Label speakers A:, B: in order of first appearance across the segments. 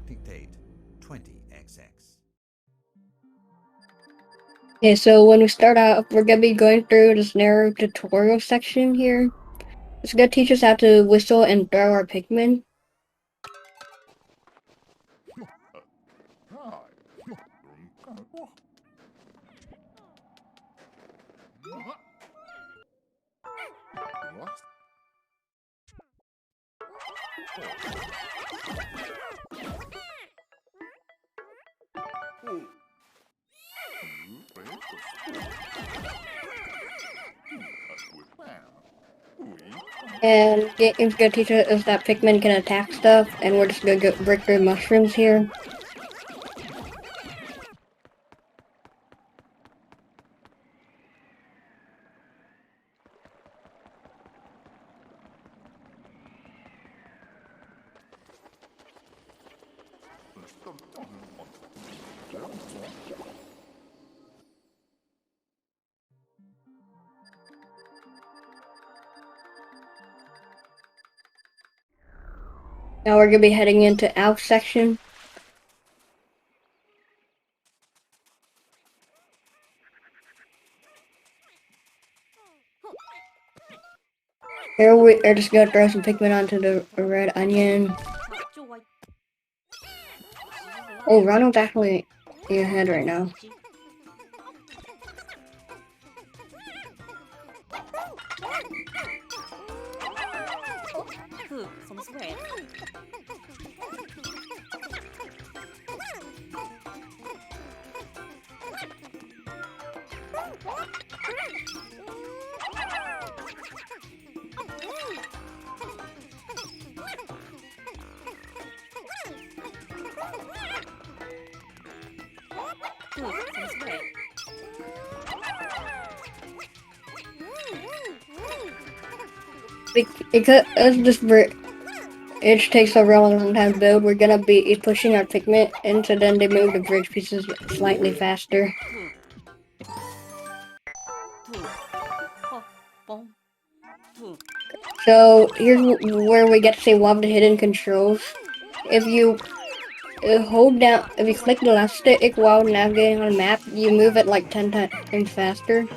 A: dictate 20xx.
B: Okay, so when we start out, we're gonna be going through this narrow tutorial section here. It's gonna teach us how to whistle and throw our Pikmin. And game's gonna teach us that Pikmin can attack stuff, and we're just gonna go break through mushrooms here. Now we're gonna be heading into Alf section. Here we are just gonna throw some Pikmin onto the red onion. Oh, Ronald's actually in your head right now. Because it takes a real long time to build, we're gonna be pushing our Pikmin into then they move the bridge pieces slightly faster. So here's where we get to see one of the hidden controls. If you hold down, if you click the left stick while navigating on a map, you move it like 10 times faster.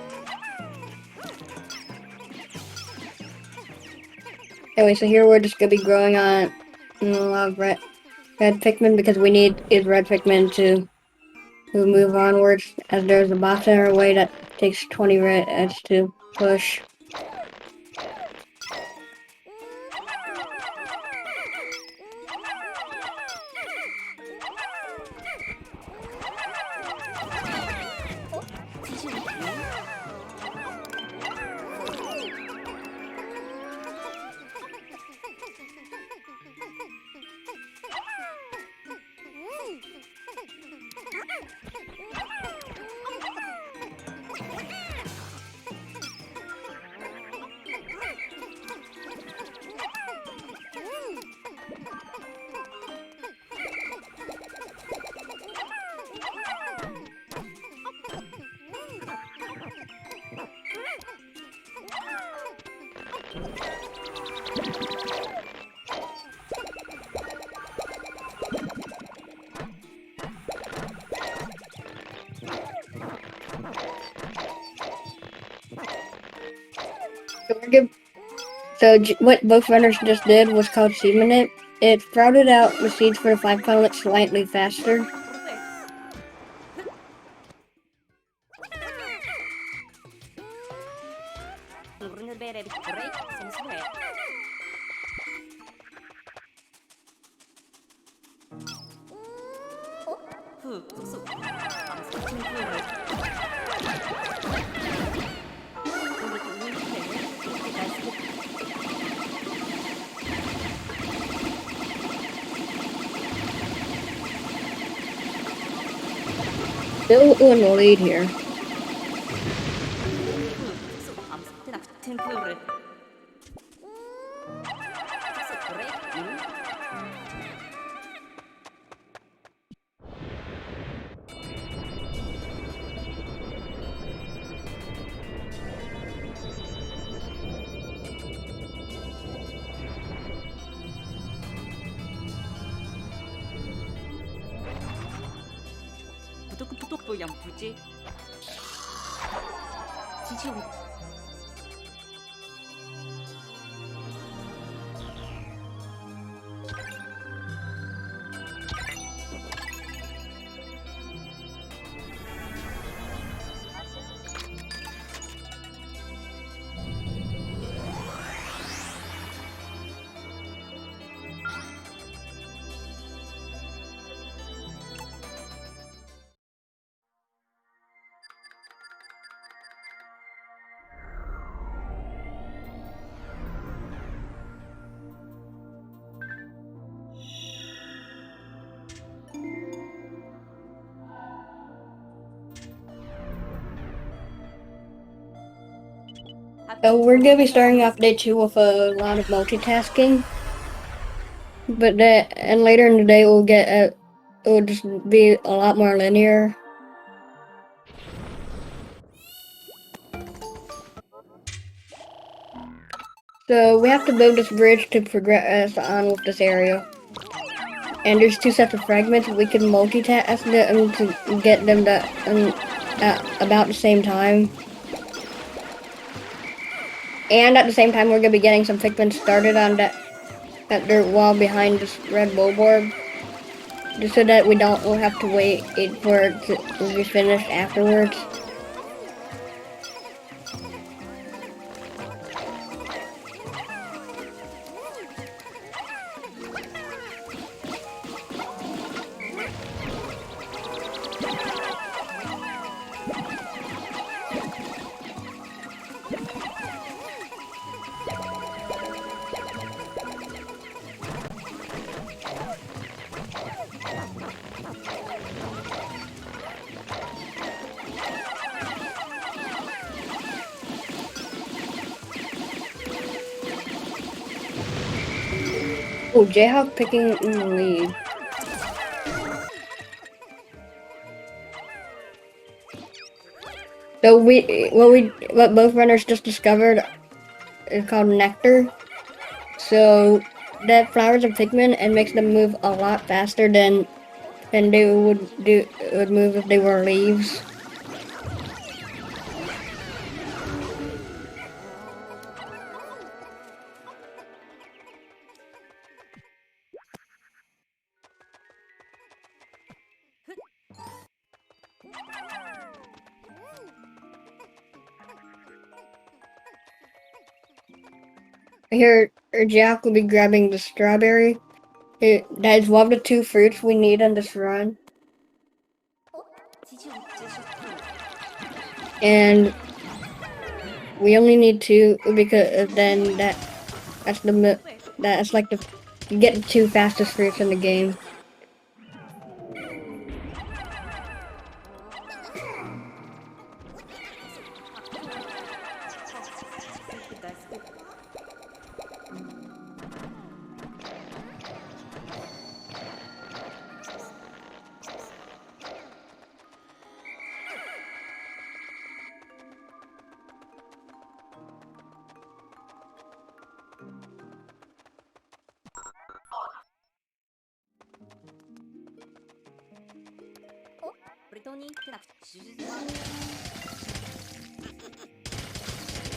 B: Anyway, so here we're just gonna be growing on a lot of red Pikmin because we need red Pikmin to move onwards, as there's a boss in our way that takes 20 reds to push. So what both runners just did was called Seed Minute. It sprouted out the seeds for the 5 planets slightly faster. Still in the lead here.
C: 不养不接。机器人。
B: So we're gonna be starting off day 2 with a lot of multitasking, but and later in the day it will just be a lot more linear. So we have to build this bridge to progress on with this area. And there's 2 sets of fragments. We can multitask them to get them at about the same time. And at the same time, we're gonna be getting some Pikmin started on that dirt wall behind this red billboard, just so that we'll have to wait for it to be finished afterwards. Oh, JHawk picking in the lead. So what both runners just discovered is called nectar. So that flowers are Pikmin and makes them move a lot faster than they would move if they were leaves. Here, Jack will be grabbing the strawberry. That is one of the 2 fruits we need on this run. And we only need 2 because then that's like you get the 2 fastest fruits in the game.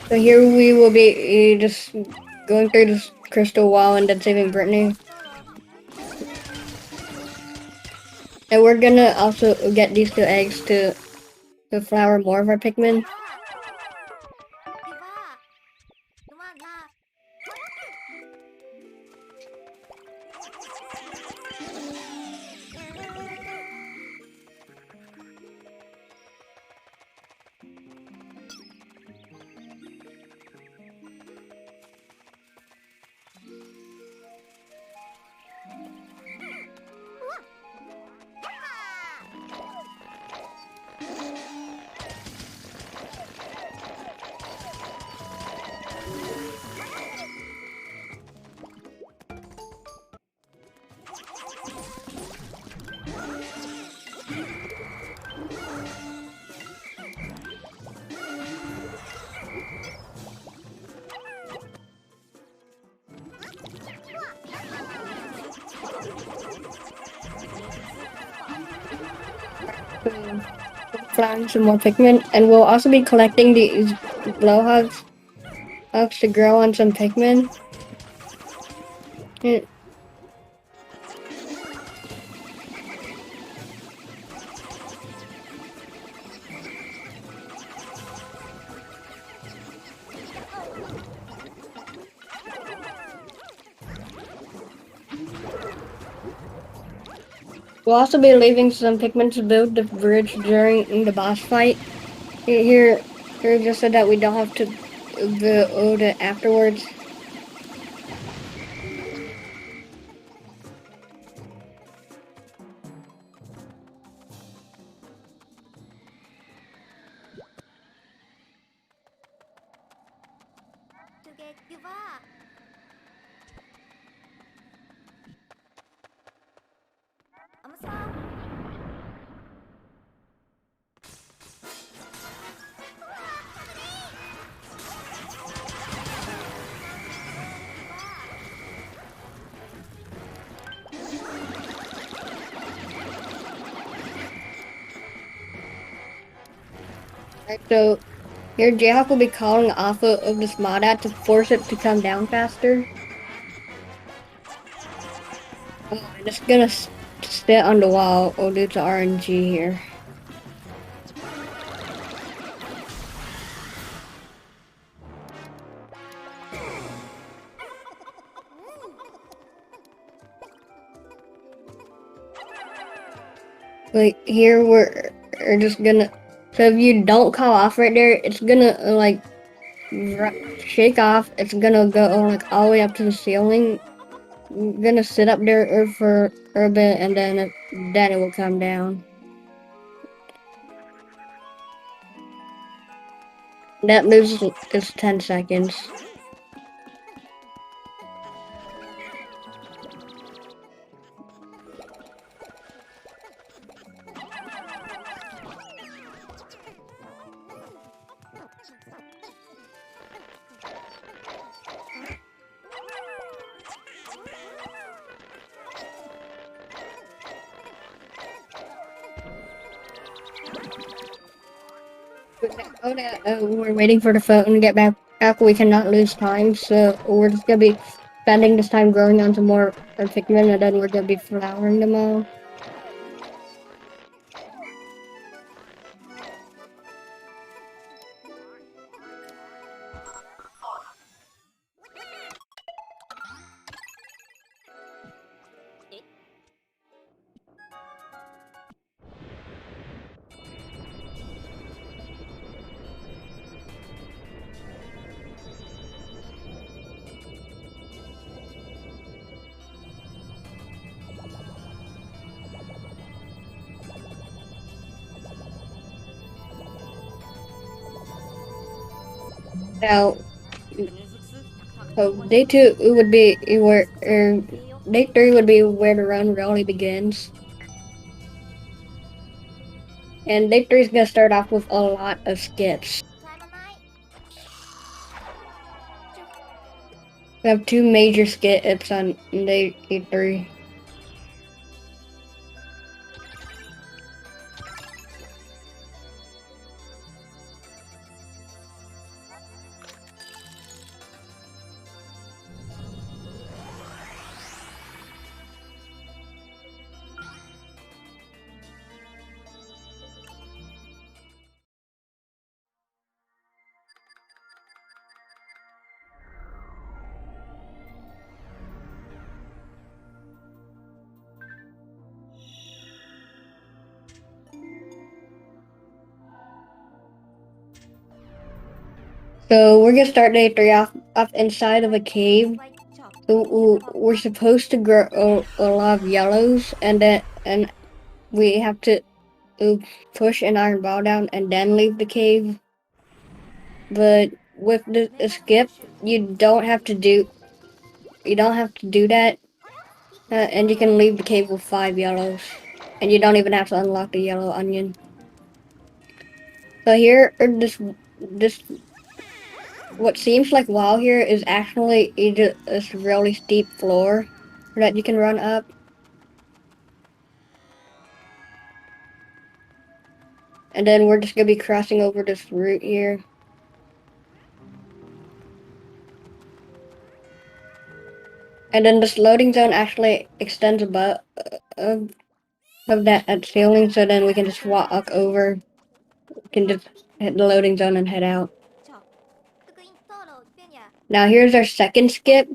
B: So here we will be just going through this crystal wall and then saving Brittany. And we're gonna also get these 2 eggs to flower more of our Pikmin. flying some more Pikmin, and we'll also be collecting these blowhogs to grow on some Pikmin. And we'll also be leaving some Pikmin to build the bridge during the boss fight. Here just so that we don't have to build it afterwards. Right, so here JHawk will be calling off of this mod ad to force it to come down faster. Oh, and it's gonna sit on the wall due to RNG here. Like here we're just gonna. So if you don't call off right there, it's gonna like shake off. It's gonna go like all the way up to the ceiling. You're gonna sit up there for a bit, and then it will come down. That loses is 10 seconds. Oh, we're waiting for the phone to get back. We cannot lose time, so we're just gonna be spending this time growing on some more Pikmin, and then we're gonna be flowering them all. Now, so day 2 would be where, day 3 would be where the run really begins. And day 3 is gonna start off with a lot of skips. We have 2 major skips on day 3. So we're gonna start day 3 off inside of a cave. So we're supposed to grow a lot of yellows, and we have to push an iron ball down and then leave the cave. But with the skip, you don't have to do that, and you can leave the cave with 5 yellows, and you don't even have to unlock the yellow onion. So here, this what seems like wall here is actually a really steep floor that you can run up. And then we're just gonna be crossing over this route here. And then this loading zone actually extends above of that ceiling, so then we can just walk over. We can just hit the loading zone and head out. Now here's our second skip.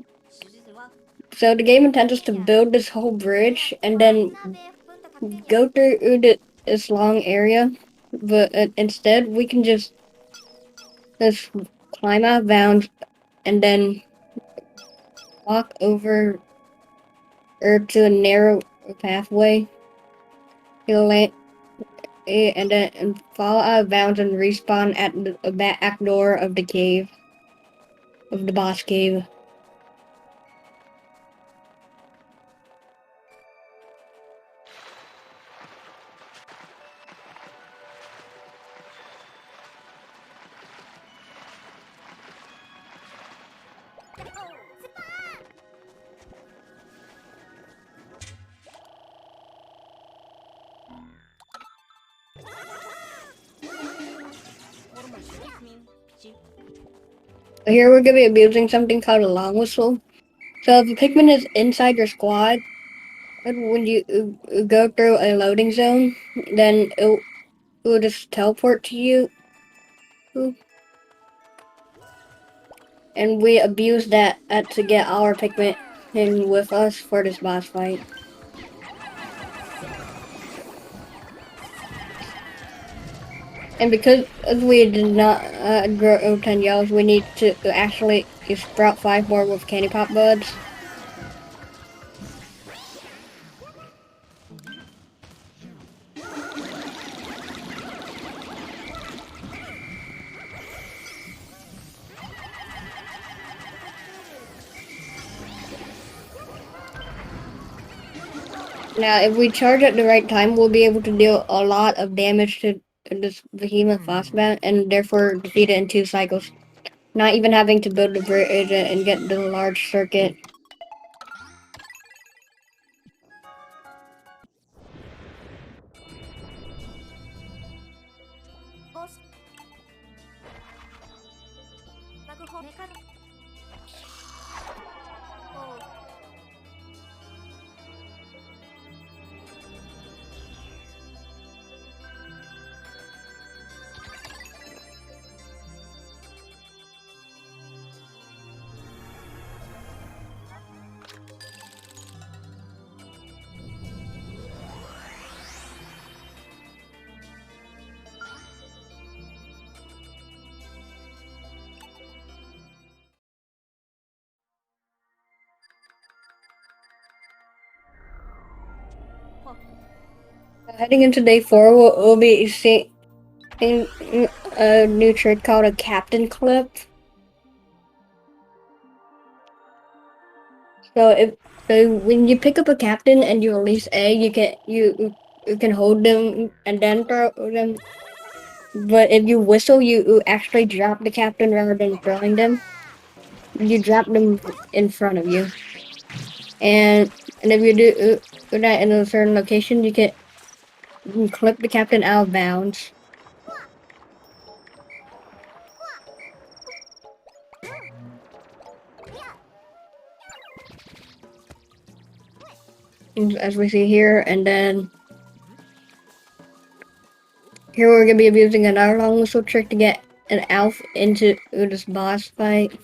B: So the game intends us to build this whole bridge and then go through this long area, but instead we can just climb out of bounds and then walk over or to a narrow pathway. And then fall out of bounds and respawn at the back door of the cave, of the boss cave. Here we're gonna be abusing something called a long whistle. So if a Pikmin is inside your squad, when you go through a loading zone, then it will just teleport to you. And we abuse that to get our Pikmin in with us for this boss fight. And because we did not grow 10 yellows, we need to actually sprout 5 more with candy pop buds. Now, if we charge at the right time, we'll be able to deal a lot of damage to this behemoth bossman and therefore defeat it in 2 cycles. Not even having to build the bridge and get the large circuit. Heading into day 4, we'll be seeing a new trick called a captain clip. So when you pick up a captain and you release A, you can hold them and then throw them. But if you whistle, you actually drop the captain rather than throwing them. You drop them in front of you, and if you do that in a certain location, you can clip the captain out of bounds. As we see here, and then here we're gonna be using another long whistle trick to get an elf into this boss fight.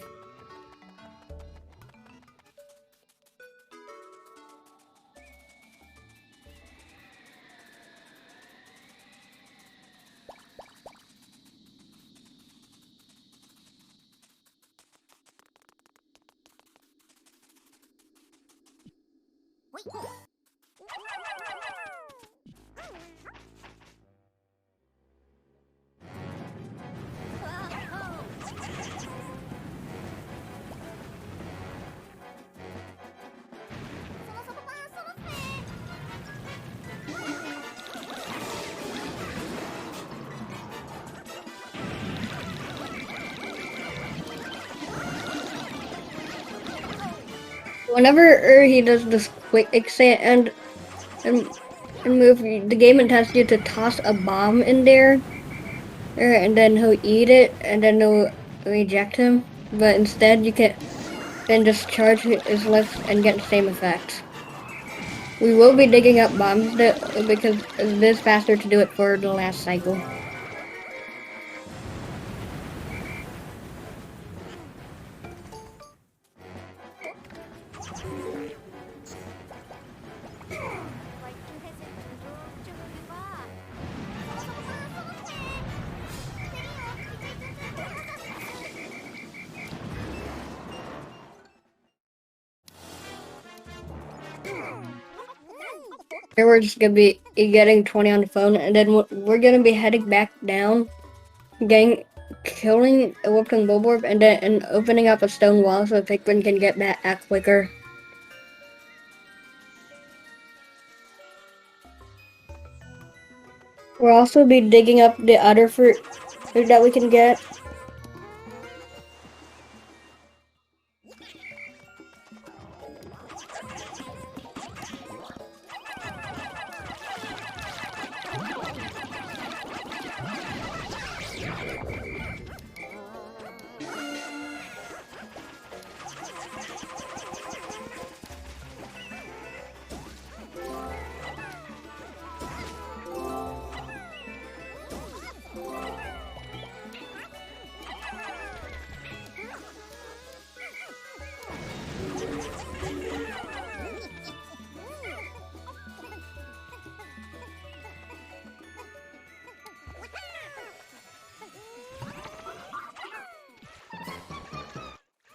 B: Whenever he does this quick exit and move, the game intends you to toss a bomb in there and then he'll eat it, and then it'll reject him. But instead, you can then just charge his lips and get the same effect. We will be digging up bombs because it is faster to do it for the last cycle. Here we're just gonna be getting 20 on the phone, and then we're gonna be heading back down, killing a Whipping Bulborb, and then opening up a stone wall so Pikmin can get back quicker. We'll also be digging up the other fruit that we can get.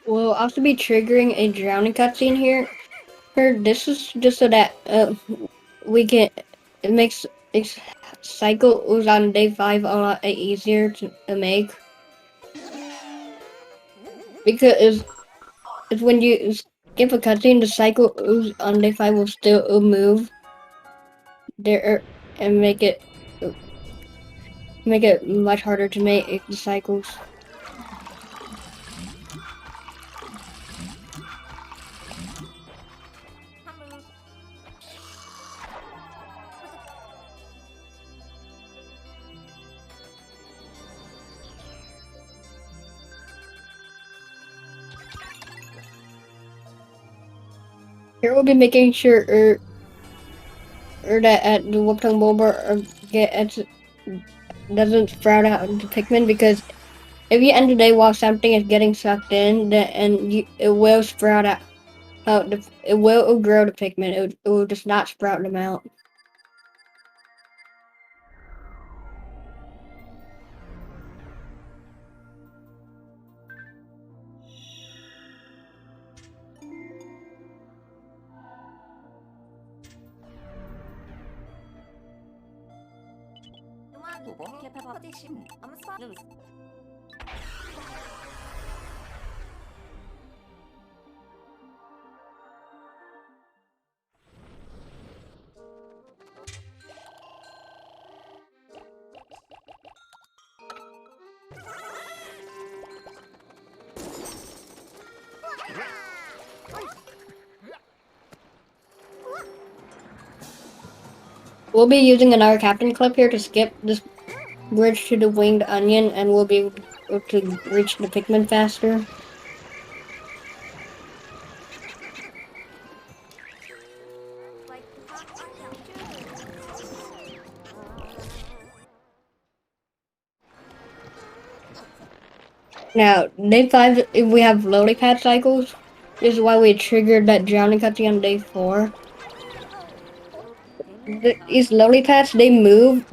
B: We'll also be triggering a drowning cutscene here. This is just so that we can. It makes cycles on day 5 a lot easier to make because it's when you skip a cutscene, the cycle on day 5 will still move there and make it much harder to make the cycles. Here we'll be making sure that at the Whooping Bulbar doesn't sprout out into Pikmin, because if you end the day while something is getting sucked in, it will sprout out. It will grow the Pikmin. It will just not sprout them out. We'll be using another captain clip here to skip this bridge to the Winged Onion, and we'll be able to reach the Pikmin faster. Now, day 5, if we have lily pad cycles, this is why we triggered that drowning cutscene on day 4. These lily pads, they move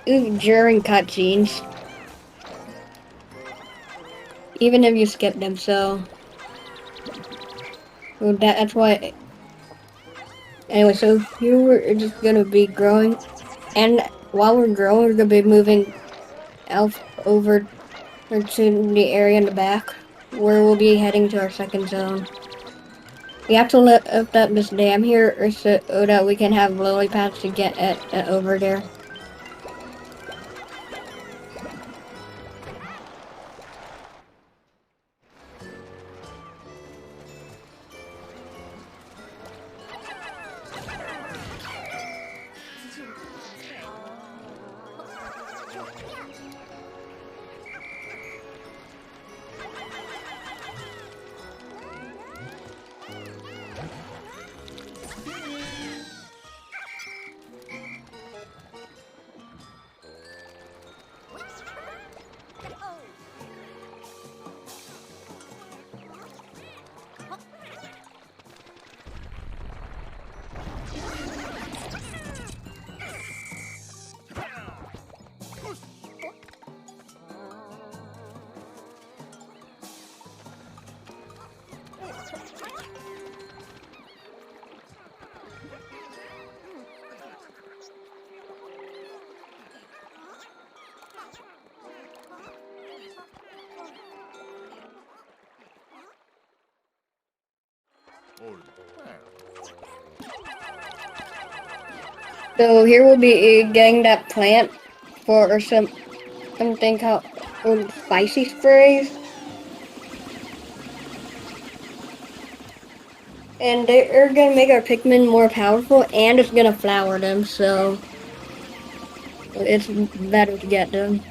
B: during cutscenes, even if you skip them. So that's why. Anyway, so here we're just gonna be growing, and while we're growing, we're gonna be moving over to the area in the back, where we'll be heading to our second zone. We have to lift up this dam here so that we can have lily pads to get over there. So here we'll be getting that plant for something called spicy sprays. And they're gonna make our Pikmin more powerful, and it's gonna flower them, so it's better to get them.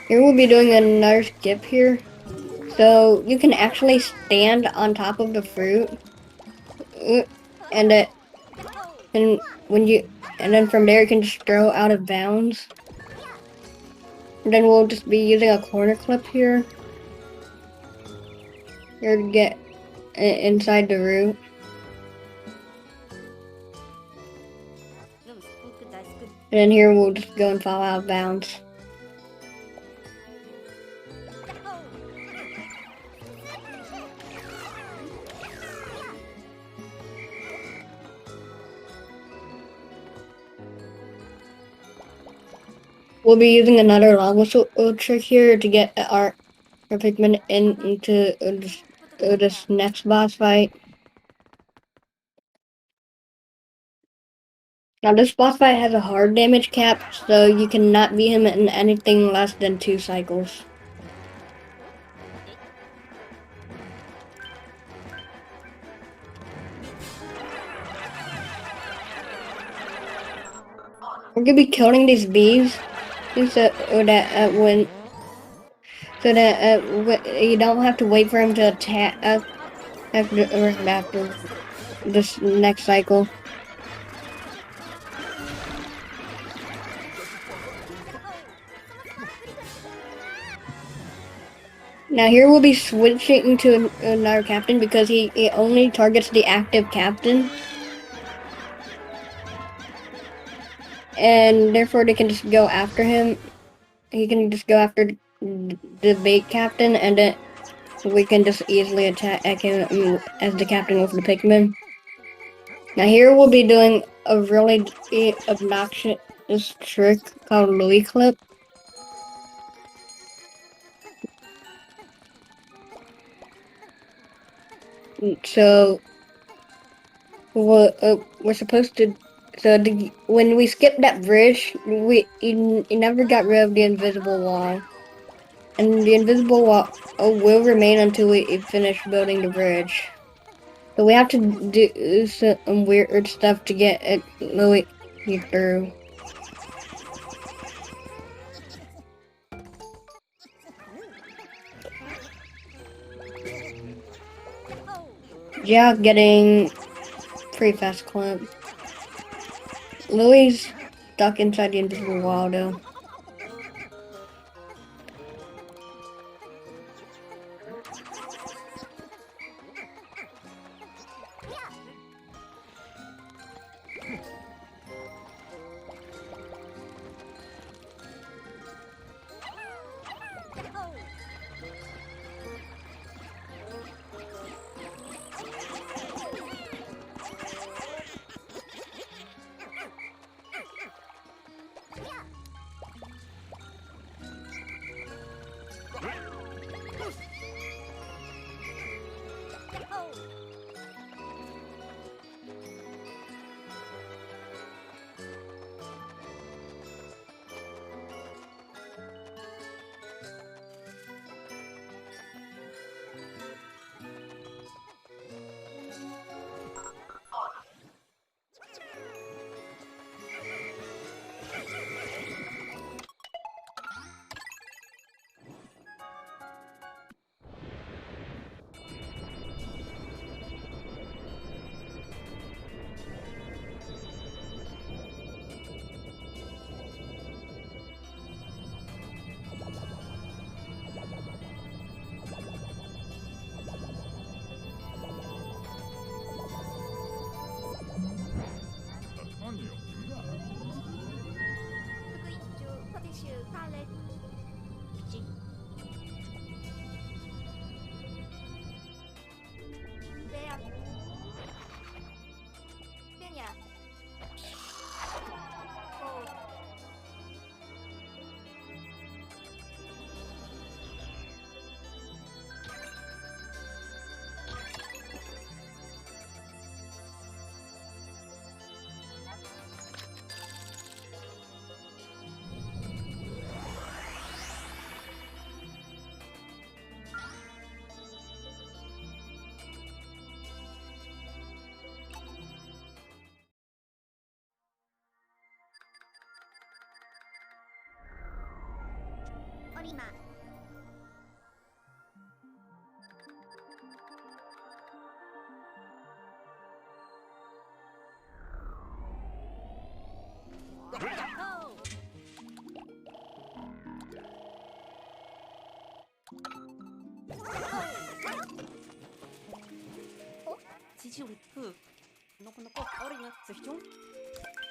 B: Here we'll be doing another skip here. So you can actually stand on top of the fruit, and and when you and then from there you can just throw out of bounds. And then we'll just be using a corner clip here to get inside the root. And then here we'll just go and fall out of bounds. We'll be using another lava trick here to get our Pikmin into this next boss fight. Now this boss fight has a hard damage cap, so you cannot beat him in anything less than 2 cycles. We're gonna be killing these bees so that when you don't have to wait for him to attack after this next cycle. Now here we'll be switching to another captain because he only targets the active captain. And therefore they can just go after him. He can just go after the bait captain, and then we can just easily attack him as the captain over the Pikmin. Now here we'll be doing a really obnoxious trick called Louis Clip. So we're supposed to. So when we skip that bridge, you never got rid of the invisible wall, and the invisible wall will remain until we finish building the bridge. So we have to do some weird stuff to get Louis through. Yeah, getting pretty fast clip. Louis stuck inside the invisible wall though.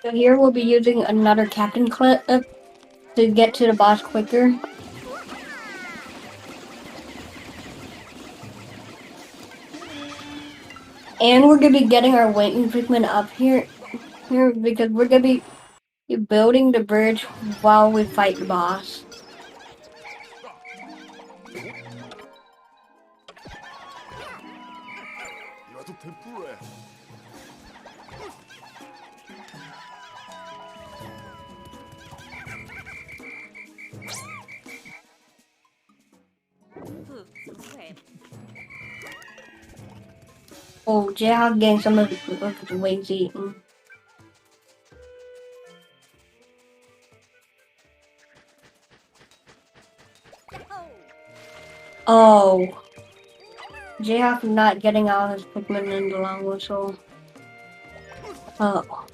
B: So here we'll be using another captain clip to get to the boss quicker. And we're gonna be getting our waiting Pikmin up here because we're gonna be building the bridge while we fight the boss. Oh, JHawk getting some of his wings eaten. Oh, JHawk not getting all his Pikmin in the long whistle. Oh.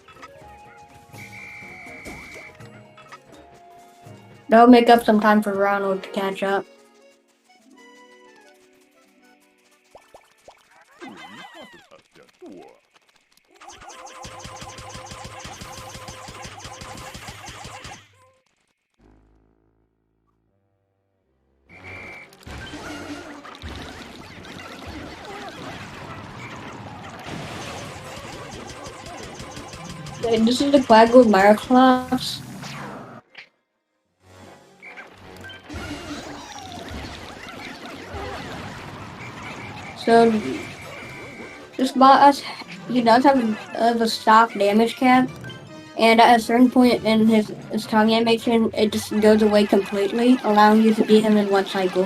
B: That'll make up some time for Ronald to catch up. And this is the Quaggle Myroclops. So this boss, he does have a stock damage cap, and at a certain point in his tongue animation, it just goes away completely, allowing you to beat him in one cycle.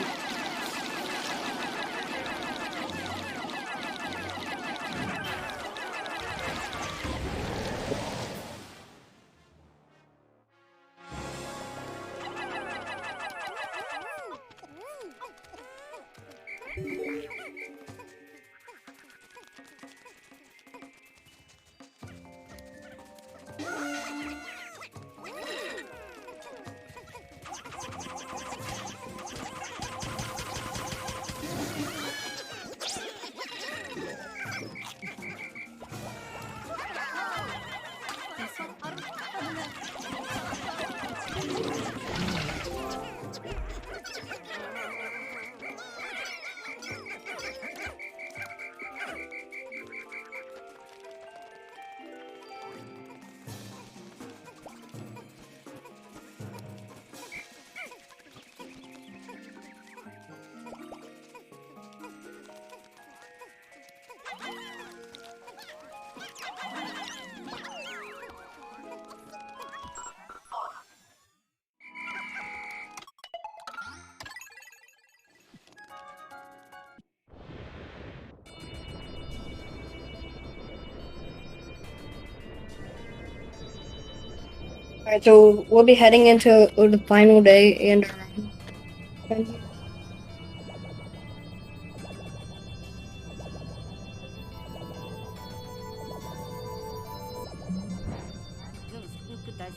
B: Alright, so we'll be heading into the final day, and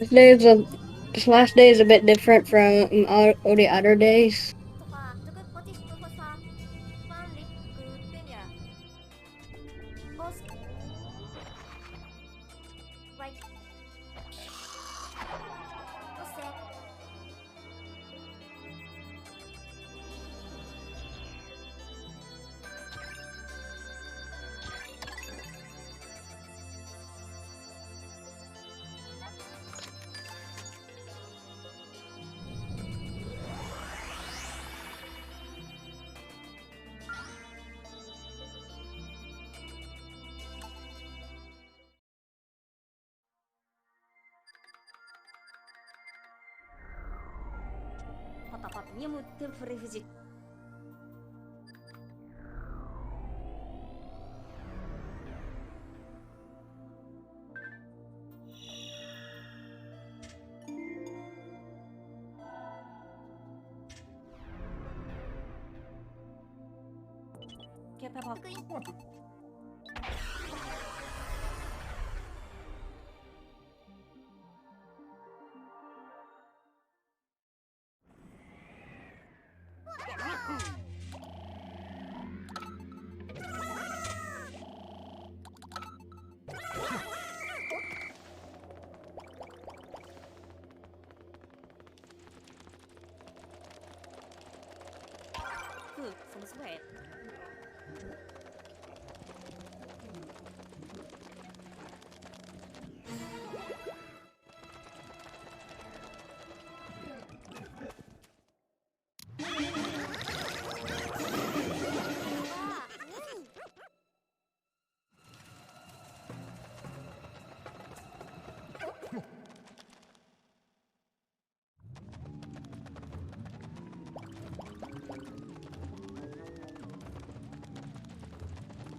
B: this last day is a bit different from all the other days.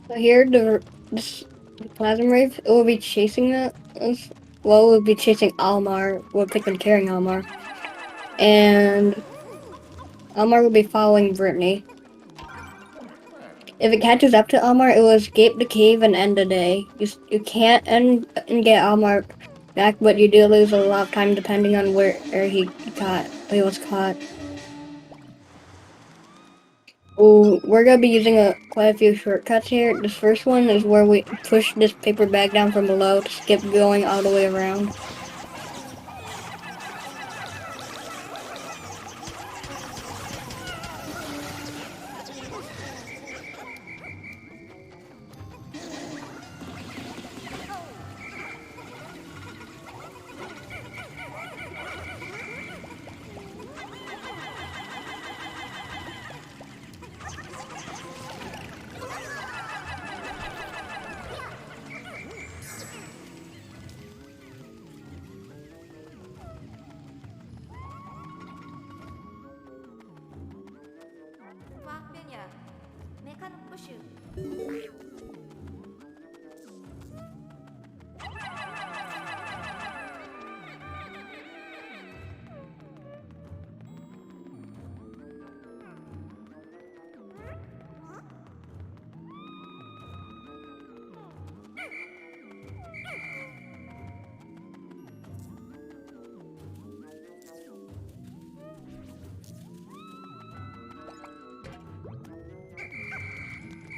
B: So here, the plasma wraith, it will be chasing that. Well, it will be chasing Almar, with Pikmin carrying Almar. And Almar will be following Brittany. If it catches up to Almar, it will escape the cave and end the day. You can't end and get Almar back, but you do lose a lot of time depending on where he was caught. Ooh, we're gonna be using quite a few shortcuts here. This first one is where we push this paper bag down from below to skip going all the way around.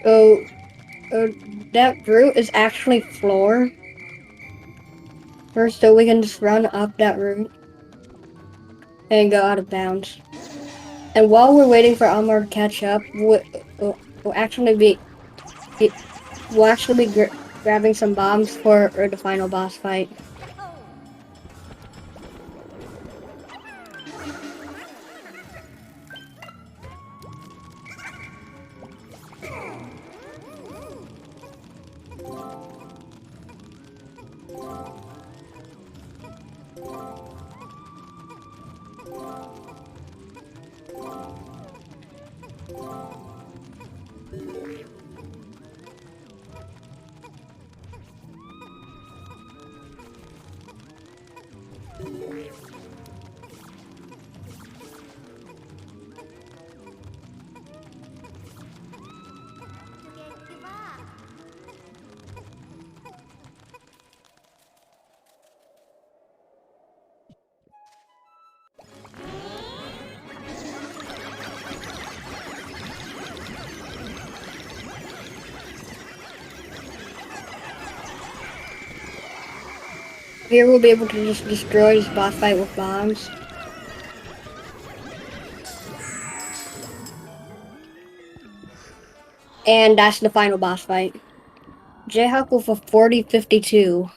B: So, that route is actually floor. First, so we can just run up that route and go out of bounds. And while we're waiting for Almar to catch up, we'll actually be grabbing some bombs for the final boss fight. Here we'll be able to just destroy this boss fight with bombs. And that's the final boss fight. JHawk with a 40-52.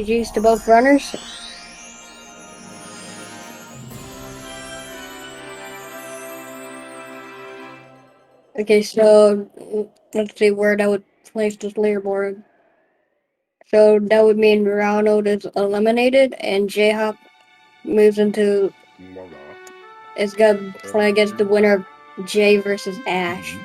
B: GG's to both runners. Okay, so let's see where that would place this leaderboard. So that would mean Ronald is eliminated and JHawk moves into is gonna play against the winner of Jay versus Ash.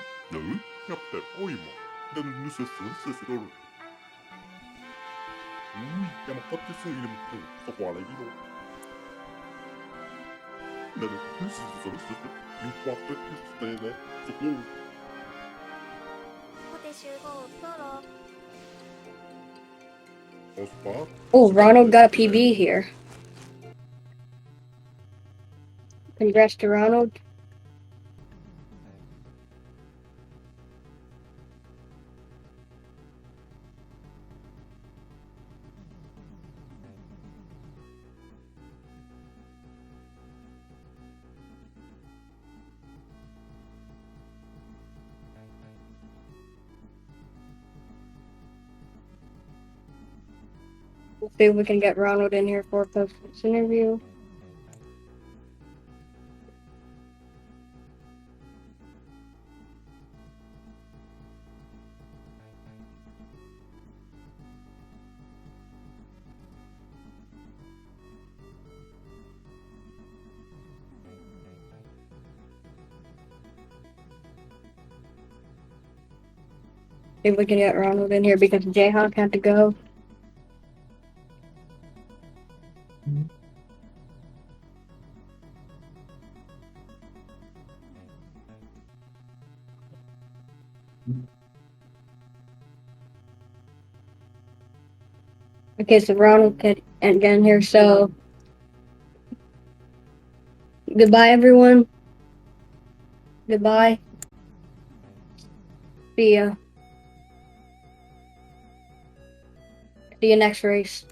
B: Oh, Ronald got a PB here. Congrats to Ronald. We'll see if we can get Ronald in here for a post this interview. See if we can get Ronald in here because JHawk had to go. Okay, so Ronald can get in here, so goodbye everyone. Goodbye. See ya. See you next race.